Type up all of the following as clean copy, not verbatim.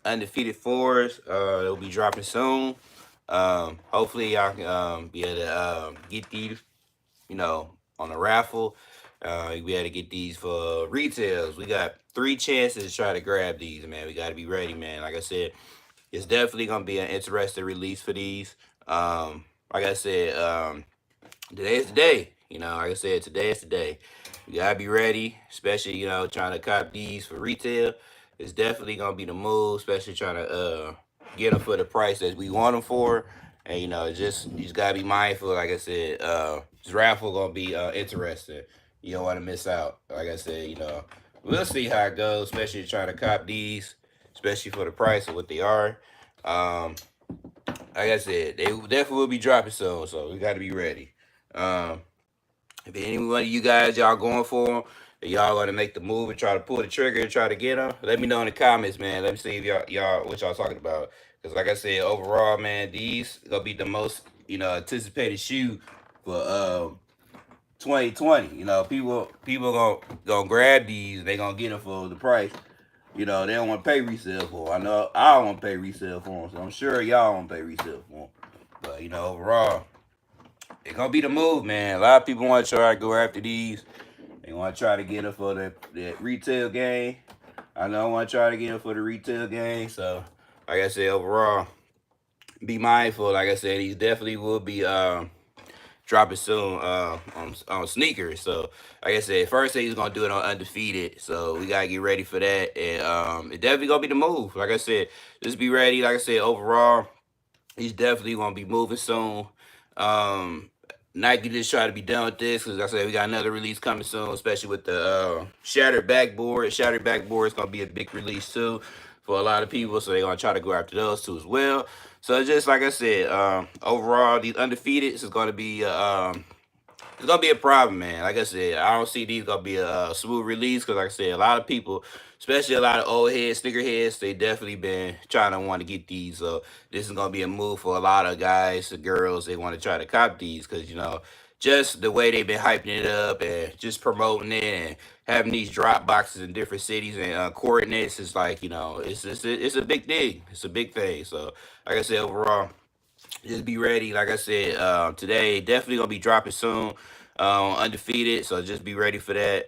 undefeated fours. It'll be dropping soon. Hopefully y'all can be able to get these, on a raffle. You'll be able to get these for retails. We got 3 chances to try to grab these, man. We got to be ready, man. Like I said, it's definitely gonna be an interesting release for these. Like I said, today is the day. Like I said, today is the day. You gotta be ready, especially trying to cop these for retail. It's definitely gonna be the move, especially trying to get them for the price that we want them for. And you just gotta be mindful. Like I said, this raffle gonna be interesting. You don't want to miss out. Like I said, we'll see how it goes, especially trying to cop these, especially for the price of what they are. Um, like I said, they definitely will be dropping soon, so we got to be ready. Um, if any one of you guys y'all going for them, y'all gonna make the move and try to pull the trigger and try to get them, let me know in the comments, man. Let me see if y'all what y'all talking about. Because like I said, overall, man, these gonna be the most anticipated shoe for 2020. People gonna grab these. They gonna get them for the price. They don't want to pay resale for them. I know I don't want to pay resale for them, so I'm sure y'all don't pay resale for them. But overall, it's gonna be the move, man. A lot of people want to try to go after these. They want to try to get them for the retail game. I know I want to try to get them for the retail game. So, like I said, overall, be mindful. Like I said, these definitely will be dropping soon on sneakers. So like I said, first thing he's gonna do it on undefeated. So we gotta get ready for that. And it definitely gonna be the move. Like I said, just be ready. Like I said, overall, he's definitely gonna be moving soon. Um Nike just try to be done with this because like I said we got another release coming soon, especially with the shattered backboard. Shattered backboard is gonna be a big release too for a lot of people, so they're gonna try to go after those too as well. So just like I said, overall these undefeated is gonna be it's gonna be a problem, man. Like I said, I don't see these gonna be a smooth release because, like I said, a lot of people, especially a lot of old heads, sneaker heads, they definitely been trying to want to get these. So this is gonna be a move for a lot of guys and girls. They want to try to cop these because just the way they've been hyping it up and just promoting it and having these drop boxes in different cities and coordinates is like it's a big thing. It's a big thing. So like I said, overall just be ready. Like I said, today definitely gonna be dropping soon. Undefeated, so just be ready for that.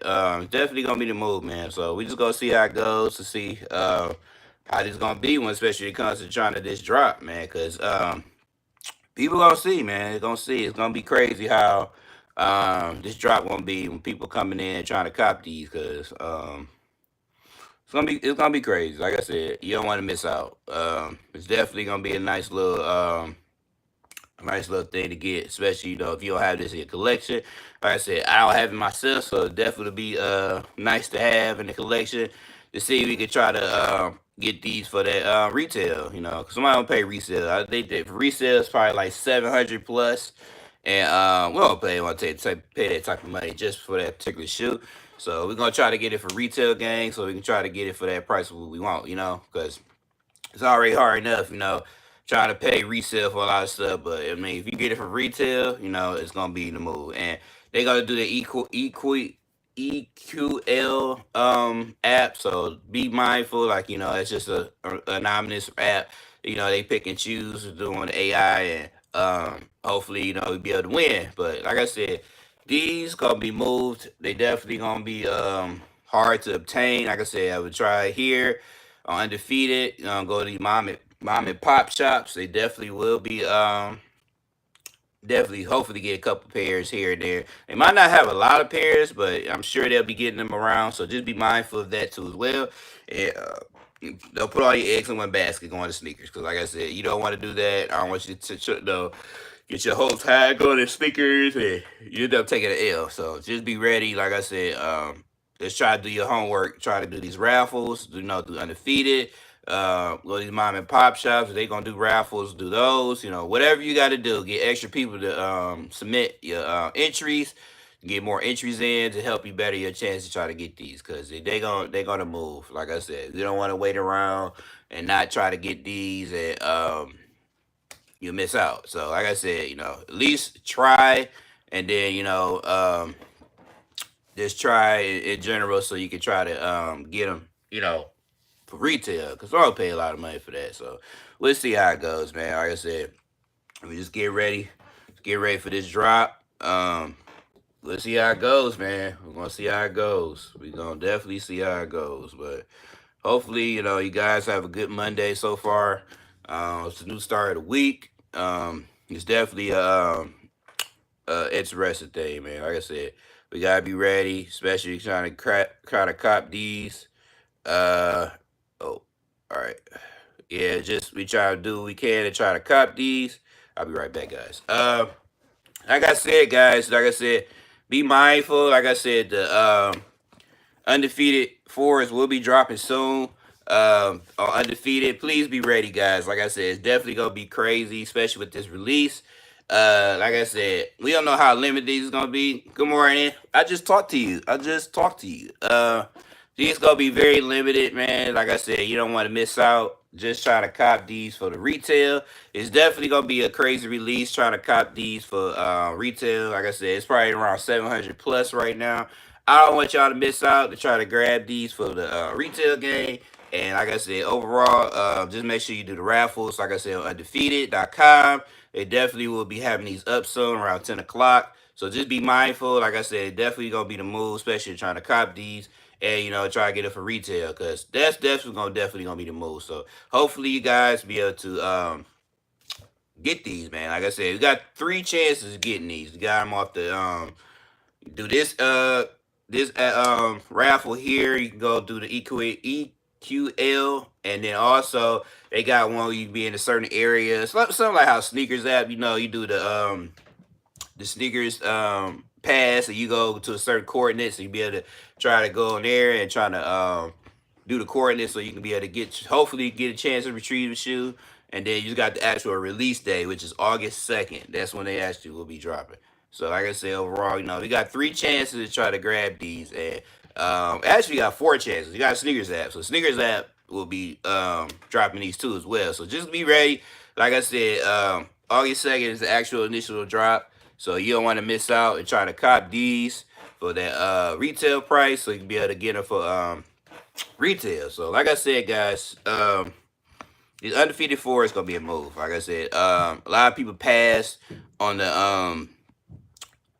Definitely gonna be the move, man. So we just gonna see how it goes to see how this gonna be when, especially when it comes to trying to this drop, man. Cause people gonna see, man. They're gonna see. It's gonna be crazy how this drop gonna be when people coming in trying to cop these. Cause it's gonna be crazy. Like I said, you don't want to miss out. It's definitely gonna be a nice little thing to get, especially if you don't have this in your collection. Like I said, I don't have it myself, so it definitely be nice to have in the collection to see if we could try to get these for that retail. Because somebody don't pay resale. I think that resale is probably like 700 plus, and we don't pay that type of money just for that particular shoe. So we're gonna try to get it for retail, gang, so we can try to get it for that price what we want. Because it's already hard enough, trying to pay resale for a lot of stuff. But I mean, if you get it from retail, it's gonna be the move. And they gotta do the EQL app. So be mindful, like it's just a anonymous app. They pick and choose doing AI and hopefully we be able to win. But like I said, these gonna be moved. They definitely gonna be hard to obtain. Like I said, I would try here on undefeated. Go to these mom and pop shops. They definitely will be definitely hopefully get a couple pairs here and there. They might not have a lot of pairs, but I'm sure they'll be getting them around. So just be mindful of that too as well. And they'll put all your eggs in one basket going to sneakers. Because like I said, you don't want to do that. I don't want you to get your whole tag going to sneakers and you end up taking an L. So just be ready. Like I said, just try to do your homework. Try to do these raffles. Do undefeated. Go to these mom and pop shops. If they gonna do raffles, do those. Whatever you got to do. Get extra people to submit your entries. Get more entries in to help you better your chance to try to get these. Cause they gonna move. Like I said, you don't want to wait around and not try to get these and you miss out. So like I said, at least try and then just try in general so you can try to get them. for retail, because I don't pay a lot of money for that. So we'll see how it goes, man. Like I said, we just get ready. Get ready for this drop. Let's see how it goes, man. We're gonna see how it goes. We're gonna definitely see how it goes. But hopefully, you guys have a good Monday so far. It's a new start of the week. It's definitely interesting thing, man. Like I said, we gotta be ready, especially try to cop these. Uh oh, all right. Yeah, just we try to do what we can to try to cop these. I'll be right back, guys. Like I said, guys, like I said, be mindful. Like I said, the Undefeated fours will be dropping soon. On Undefeated, please be ready, guys. Like I said, it's definitely gonna be crazy, especially with this release. Like I said, we don't know how limited these is gonna be. Good morning. I just talked to you. These gonna be very limited, man. Like I said, you don't want to miss out. Just try to cop these for the retail. It's definitely gonna be a crazy release. Trying to cop these for retail. Like I said, it's probably around 700 plus right now. I don't want y'all to miss out to try to grab these for the retail game. And like I said, overall, just make sure you do the raffles. Like I said, on undefeated.com. They definitely will be having these up soon around 10 o'clock. So just be mindful. Like I said, definitely going to be the move, especially trying to cop these and, try to get it for retail because that's definitely going to be the move. So hopefully you guys be able to get these, man. Like I said, we got 3 chances of getting these. We got them off the do this raffle here. You can go do the EQL, and then also they got one where you can be in a certain area. Something like how sneakers app, you do the sneakers pass, and you go to a certain coordinates, so you be able to try to go in there and try to do the coordinates, so you can be able to hopefully get a chance to retrieve the shoe. And then you got the actual release day, which is August 2nd. That's when they actually will be dropping. So like I said, overall, we got 3 chances to try to grab these, and actually got 4 chances. You got a sneakers app, so sneakers app will be dropping these too as well. So just be ready. Like I said, August 2nd is the actual initial drop, so you don't want to miss out and try to cop these for that retail price, so you can be able to get them for retail. So like I said, guys, these Undefeated 4 is gonna be a move. Like I said, a lot of people passed on the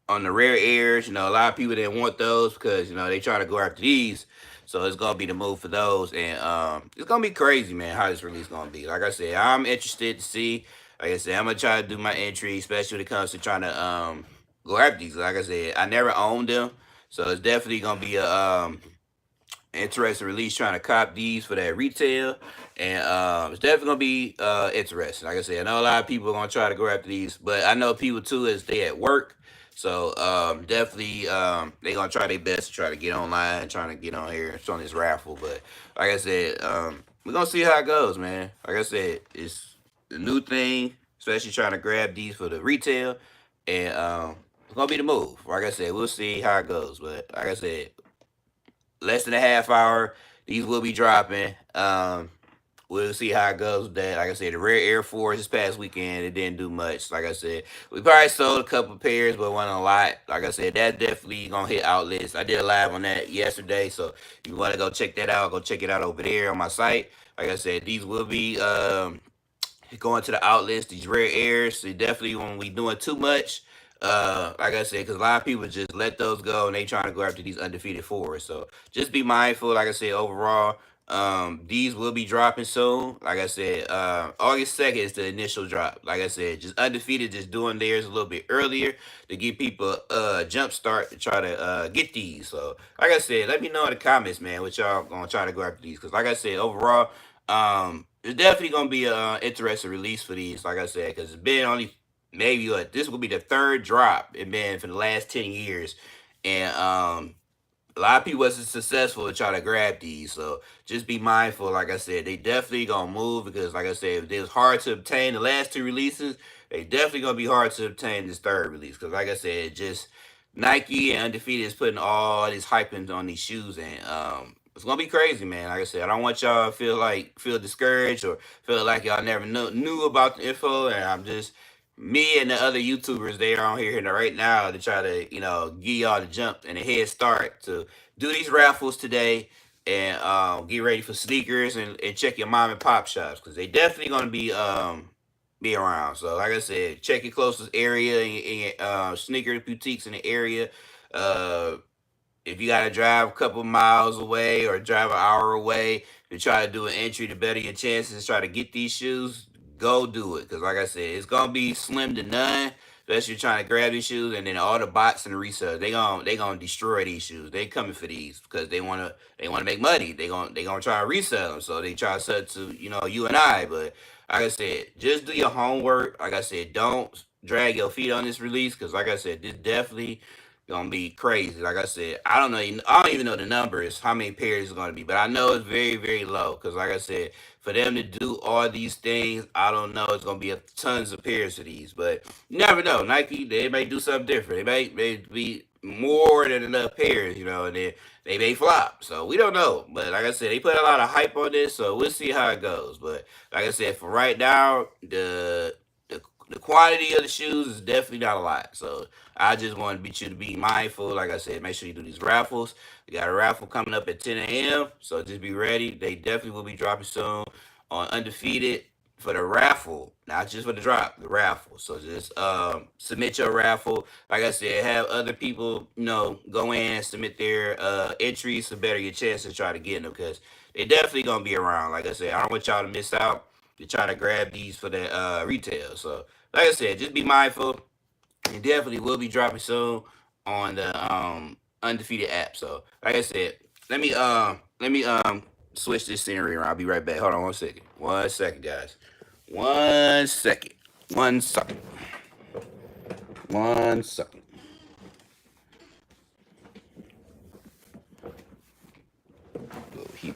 rare airs. A lot of people didn't want those because they try to go after these. So it's gonna be the move for those, and it's gonna be crazy, man. How this release gonna be? Like I said, I'm interested to see. Like I said, I'm gonna try to do my entry, especially when it comes to trying to go after these. Like I said, I never owned them, so it's definitely gonna be a interesting release trying to cop these for that retail, and it's definitely gonna be interesting. Like I said, I know a lot of people are gonna try to go after these, but I know people too as they at work, so definitely they gonna try their best to try to get online, trying to get on here on this raffle. But like I said, we're gonna see how it goes, man. Like I said, it's a new thing, especially trying to grab these for the retail, and it's gonna be the move. Like I said, we'll see how it goes, but like I said, less than a half hour. These will be dropping. We'll see how it goes with that. Like I said, the Rare Air Force this past weekend, it didn't do much. Like I said, we probably sold a couple pairs, but wasn't a lot. Like I said, that definitely gonna hit outlets. I did a live on that yesterday, so if you want to go check that out, go check it out over there on my site. Like I said, these will be going to the outlets, these rare airs. They definitely won't be doing too much. Like I said, because a lot of people just let those go and they trying to go after these undefeated fours. So just be mindful. Like I said, overall, these will be dropping soon. Like I said, August 2nd is the initial drop. Like I said, just undefeated, just doing theirs a little bit earlier to give people a jump start to try to get these. So like I said, let me know in the comments, man, what y'all gonna try to go after these. Because like I said, overall, it's definitely gonna be an interesting release for these. Like I said, because it's been only maybe this will be the 3rd drop it been for the last 10 years, and a lot of people wasn't successful to try to grab these. So just be mindful. Like I said, they definitely gonna move because like I said, if it was hard to obtain the last 2 releases, they definitely gonna be hard to obtain this 3rd release. Because like I said, just Nike and Undefeated is putting all this hype on these shoes, and it's gonna be crazy, man. Like I said, I don't want y'all to feel discouraged or feel like y'all never knew about the info. And I'm just me and the other YouTubers, they are on here right now to try to give y'all the jump and a head start to do these raffles today. and get ready for sneakers and check your mom and pop shops because they definitely gonna be around. So like I said, check your closest area and sneaker boutiques in the area. Uh, if you gotta drive a couple miles away or drive an hour away to try to do an entry to better your chances, try to get these shoes, go do it. Cause like I said, it's gonna be slim to none. Especially trying to grab these shoes, and then all the bots and the resellers, they gonna destroy these shoes. They coming for these because they wanna make money. They gonna try to resell them, so they try to sell it to you and I. But like I said, just do your homework. Like I said, don't drag your feet on this release because like I said, this definitely gonna be crazy. Like I said, I don't even know the numbers, how many pairs it's gonna be, but I know it's very, very low. Cause like I said, for them to do all these things, I don't know. It's gonna be tons of pairs of these, but you never know. Nike, they may do something different. They may be more than enough pairs, and then they may flop. So we don't know. But like I said, they put a lot of hype on this, so we'll see how it goes. But like I said, for right now, the quantity of the shoes is definitely not a lot. So I just want you to be mindful. Like I said, make sure you do these raffles. We got a raffle coming up at 10 a.m. So just be ready. They definitely will be dropping soon on Undefeated for the raffle, not just for the drop, the raffle. So just submit your raffle. Like I said, have other people, go in and submit their entries to better your chance to try to get them because they definitely gonna be around. Like I said, I don't want y'all to miss out to try to grab these for the retail. So like I said, just be mindful. It definitely will be dropping soon on the Undefeated app. So like I said, let me switch this scenery around. I'll be right back. Hold on 1 second. 1 second, guys. 1 second. 1 second. 1 second. Go here.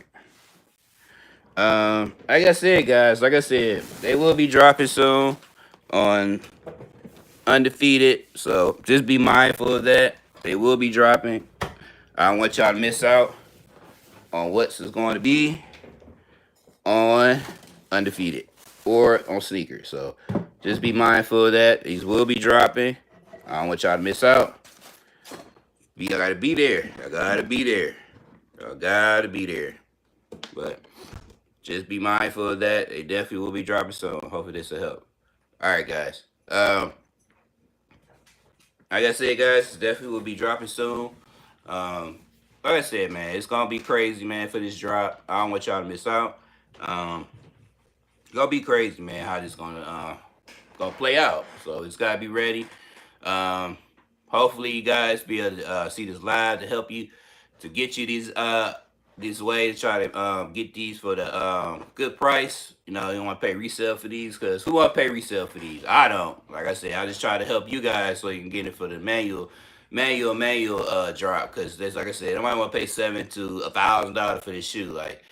Like I said, guys, like I said, they will be dropping soon on Undefeated. So just be mindful of that. They will be dropping. I don't want y'all to miss out on what's going to be on Undefeated or on sneakers. So just be mindful of that. These will be dropping. I don't want y'all to miss out. You gotta be there. I gotta be there. I gotta be there. But just be mindful of that. They definitely will be dropping soon. Hopefully this will help. All right, guys. Like I said, guys, definitely will be dropping soon. Like I said, man, it's gonna be crazy, man, for this drop. I don't want y'all to miss out. It's gonna be crazy, man, how this gonna play out. So it's gotta be ready. Hopefully you guys be able to see this live to help you to get you these this way to try to get these for the good price. You don't want to pay resale for these because who want to pay resale for these? I don't. Like I said, I just try to help you guys so you can get it for the manual drop because there's like I said, I might want to pay $700 to $1,000 for this shoe. Like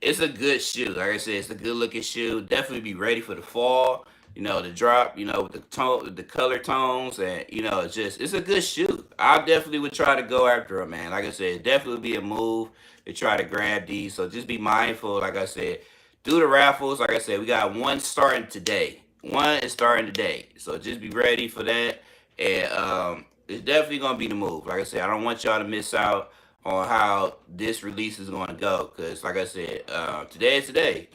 it's a good shoe. Like I said, it's a good looking shoe. Definitely be ready for the fall. The drop. With the tone, the color tones, and it's a good shoe. I definitely would try to go after it, man. Like I said, definitely be a move to try to grab these. So just be mindful. Like I said, do the raffles. Like I said, we got one starting today. One is starting today. So just be ready for that. And it's definitely gonna be the move. Like I said, I don't want y'all to miss out on how this release is going to go. Because, like I said, today is today.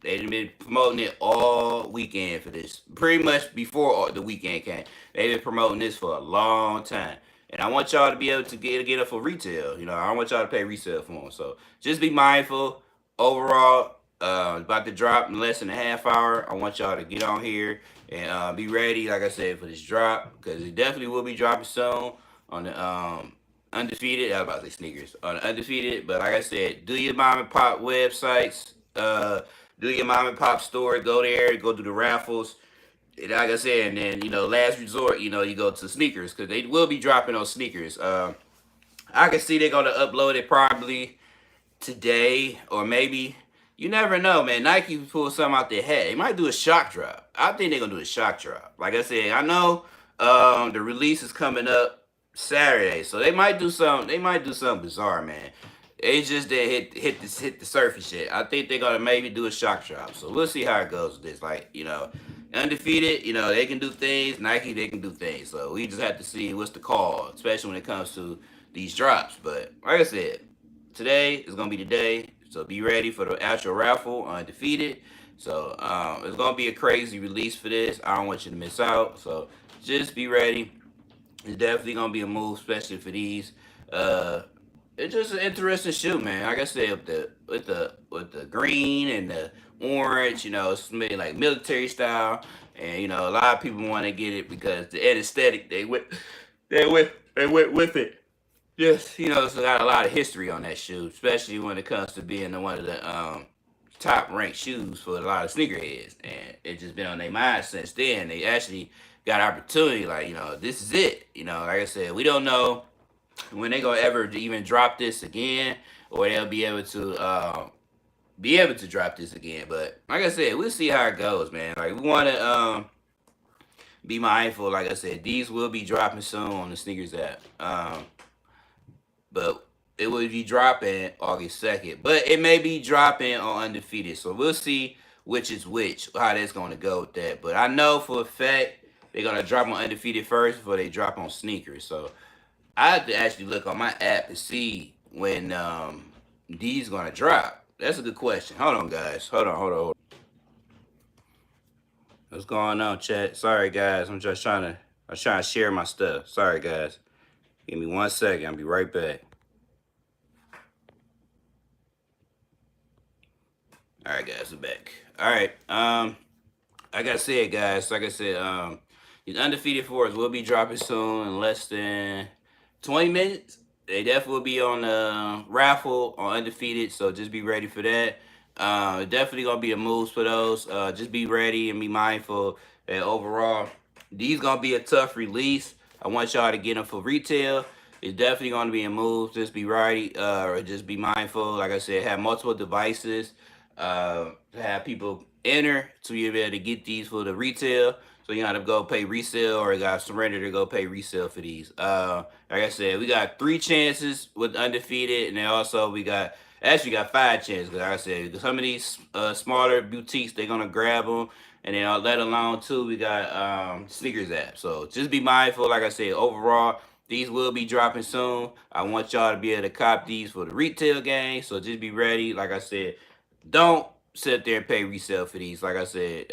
They've been promoting it all weekend for this. Pretty much before the weekend came. They've been promoting this for a long time. And I want y'all to be able to get it for retail. I don't want y'all to pay resale for them. So just be mindful. Overall, about to drop in less than a half hour. I want y'all to get on here and be ready, like I said, for this drop. Because it definitely will be dropping soon on the Undefeated. I was about to say sneakers on Undefeated, but like I said, do your mom and pop websites. Do your mom and pop store. Go there. Go do the raffles. And like I said, and then last resort, you go to sneakers because they will be dropping on sneakers. I can see they're gonna upload it probably today or maybe. You never know, man. Nike pull something out their head. They might do a shock drop. I think they're gonna do a shock drop. Like I said, I know the release is coming up Saturday, so they might do something. They might do something bizarre, man. They just did hit the surface shit. I think they're gonna maybe do a shock drop. So we'll see how it goes with this. Like Undefeated, they can do things. Nike, they can do things. So we just have to see what's the call, especially when it comes to these drops. But like I said, today is gonna be the day. So be ready for the actual raffle, Undefeated. So it's gonna be a crazy release for this. I don't want you to miss out. So just be ready. It's definitely gonna be a move, especially for these. Uh, it's just an interesting shoe, man. Like I said, with the green and the orange, it's made like military style, and a lot of people want to get it because the aesthetic they went with it. Yes, it's got a lot of history on that shoe, especially when it comes to being one of the top ranked shoes for a lot of sneakerheads, and it's just been on their mind since then. They actually got opportunity, like this is it. Like I said, we don't know when they gonna ever even drop this again, or they'll be able to drop this again. But like I said, we'll see how it goes, man. Like we want to be mindful. Like I said, these will be dropping soon on the sneakers app. But it will be dropping August 2nd. But it may be dropping on Undefeated. So we'll see which is which, how that's going to go with that. But I know for a fact they're going to drop on Undefeated first before they drop on sneakers. So I have to actually look on my app to see when these going to drop. That's a good question. Hold on, guys. Hold on. What's going on, chat? Sorry, guys. I'm trying to share my stuff. Sorry, guys. Give me 1 second. I'll be right back. All right, guys, we're back. All right, like I said, guys, these Undefeated fours will be dropping soon in less than 20 minutes. They definitely will be on the raffle on Undefeated, so just be ready for that. Definitely gonna be the moves for those. Just be ready and be mindful that overall, these gonna be a tough release. I want y'all to get them for retail. It's definitely gonna be a move. Just be ready, just be mindful. Like I said, have multiple devices. To have people enter to be able to get these for the retail. So you gotta go pay resale or you gotta surrender to go pay resale for these. Like I said, we got 3 chances with Undefeated, and then also we got 5 chances. Like I said, some of these smaller boutiques they're gonna grab them, and then let alone too we got sneakers app. So just be mindful. Like I said, overall. These will be dropping soon. I want y'all to be able to cop these for the retail game. So just be ready. Like I said, don't sit there and pay resale for these. Like I said,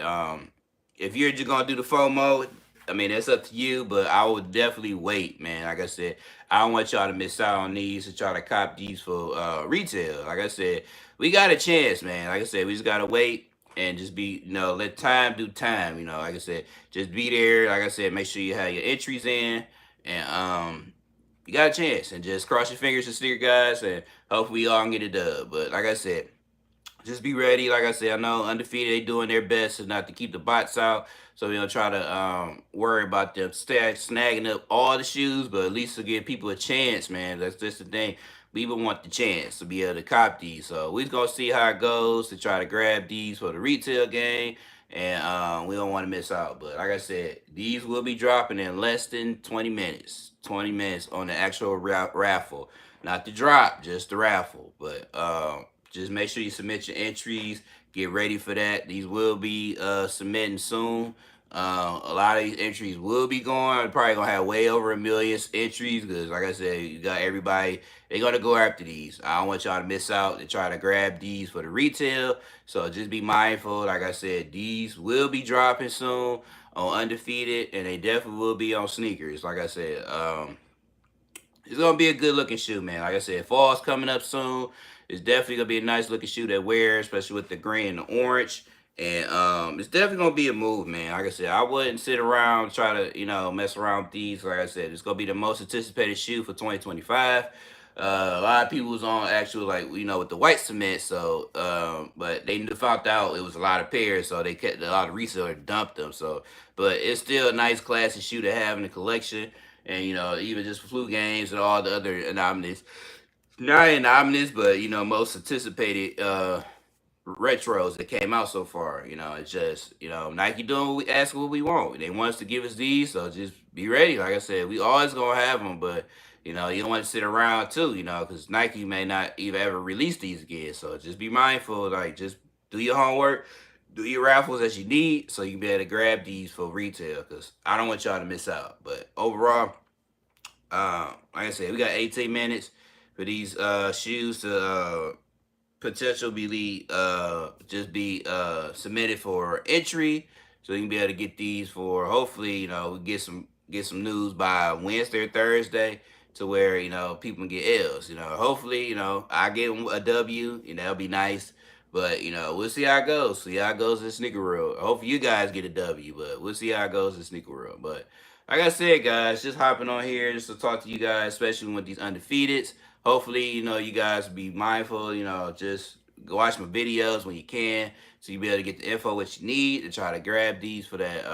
if you're just gonna do the FOMO, I mean that's up to you. But I would definitely wait, man. Like I said, I don't want y'all to miss out on these to try to cop these for retail. Like I said, we got a chance, man. Like I said, we just gotta wait and just be, let time do time. Like I said, just be there. Like I said, make sure you have your entries in, and you got a chance. And just cross your fingers to steer, guys, and hopefully y'all can get a dub. But like I said, just be ready. Like I said, I know Undefeated, they doing their best to not to keep the bots out. So we don't try to worry about them snagging up all the shoes, but at least to give people a chance, man. That's just the thing. We even want the chance to be able to cop these. So we're going to see how it goes to try to grab these for the retail game. And we don't want to miss out. But like I said, these will be dropping in less than 20 minutes. 20 minutes on the actual raffle. Not the drop, just the raffle. But just make sure you submit your entries. Get ready for that. These will be submitting soon. A lot of these entries will be going. Probably gonna have way over 1 million entries because, like I said, you got everybody. They're gonna go after these. I don't want y'all to miss out and try to grab these for the retail. So just be mindful. Like I said, these will be dropping soon on Undefeated, and they definitely will be on sneakers. Like I said, it's gonna be a good looking shoe, man. Like I said, fall's coming up soon. It's definitely gonna be a nice looking shoe to wear, especially with the green and the orange. And it's definitely gonna be a move, man. Like I said, I wouldn't sit around and try to, mess around with these. Like I said, it's gonna be the most anticipated shoe for 2025. A lot of people was on actually with the white cement, so but they found out it was a lot of pairs, so they kept a lot of resellers dumped them. So, but it's still a nice classic shoe to have in the collection, and even just flu games and all the other anomalies. Not anomalous, but most anticipated retros that came out so far. It's just Nike doing what we ask, what we want. They want us to give us these, so just be ready. Like I said, we always gonna have them, but you don't want to sit around too, because Nike may not even ever release these again. So just be mindful. Like just do your homework, do your raffles as you need, so you can be able to grab these for retail. Because I don't want y'all to miss out. But overall, like I said, we got 18 minutes. for these shoes to potential be just be submitted for entry, so you can be able to get these for, hopefully, we get some news by Wednesday or Thursday, to where people can get L's. Hopefully, I get a W. That'll be nice. But we'll see how it goes. See how it goes in sneaker world. Hopefully you guys get a W, but we'll see how it goes in sneaker world. But like I said, guys, just hopping on here just to talk to you guys, especially with these undefeateds. Hopefully, you guys be mindful, just go watch my videos when you can, so you'll be able to get the info what you need to try to grab these for that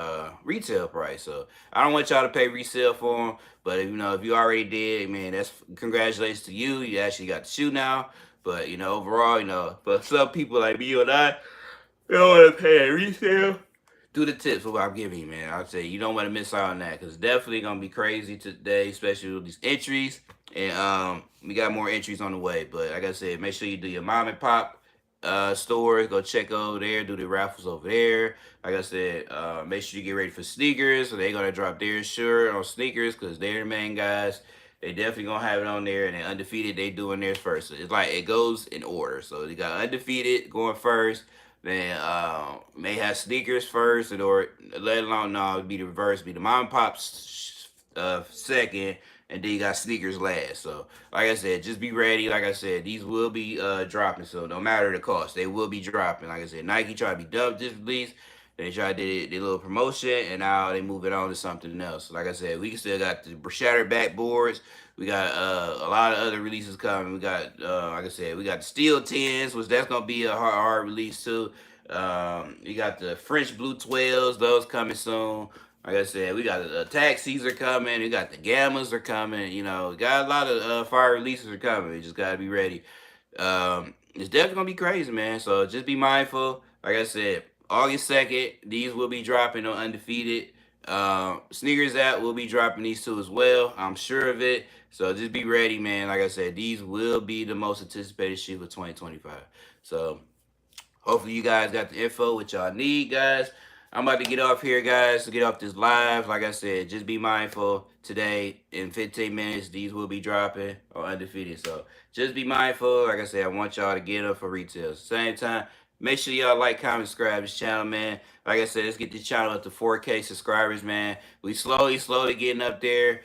retail price. So I don't want y'all to pay resale for them, but if you already did, man, that's congratulations to you. You actually got the shoe now. But overall, but some people like me and I, they don't want to pay a resale. Do the tips what I'm giving you, man. I'll say you don't want to miss out on that, because it's definitely gonna be crazy today, especially with these entries. And we got more entries on the way. But like I said, make sure you do your mom and pop stores. Go check over there. Do the raffles over there. Like I said, make sure you get ready for sneakers. So they're gonna drop their shirt on sneakers, because they're the main guys. They definitely gonna have it on there. And then undefeated, they doing theirs first. So it's like it goes in order. So they got undefeated going first. Then may have sneakers first, or let alone, no, it'd be the reverse, be the mom and pops second, and then you got sneakers last. So like I said, just be ready. Like I said, these will be dropping, so no matter the cost, they will be dropping. Like I said, Nike tried to be dubbed this release. They tried to do their little promotion, and now they move it on to something else. Like I said, we still got the shattered backboards. We got a lot of other releases coming. We got, like I said, we got the Steel 10s, which that's going to be a hard release too. You got the French Blue 12s, those coming soon. Like I said, we got the taxis are coming. We got the gammas are coming. We got a lot of fire releases are coming. You just got to be ready. It's definitely going to be crazy, man. So just be mindful. Like I said, August 2nd, these will be dropping on Undefeated. Sneakers app will be dropping these two as well. I'm sure of it. So just be ready, man. Like I said, these will be the most anticipated shoe for 2025. So hopefully you guys got the info what y'all need, guys. I'm about to get off here, guys, to get off this live. Like I said, just be mindful today. In 15 minutes, these will be dropping on Undefeated. So just be mindful. Like I said, I want y'all to get them for retail. Same time, make sure y'all like, comment, subscribe this channel, man. Like I said, let's get this channel up to 4K subscribers, man. We slowly getting up there.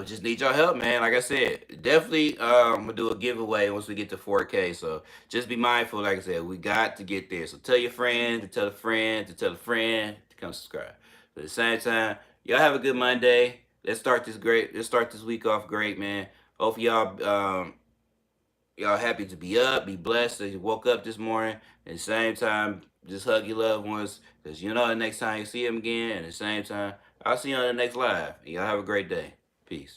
Just need y'all help, man. Like I said, definitely I'm gonna do a giveaway once we get to 4K. So just be mindful. Like I said, we got to get there. So tell your friend to tell a friend to tell a friend to come subscribe. But at the same time, y'all have a good Monday. Let's start this great. Let's start this week off great, man. Hopefully y'all happy to be up, be blessed that you woke up this morning. At the same time, just hug your loved ones, because the next time you see them again. And at the same time, I'll see you on the next live. Y'all have a great day. Peace.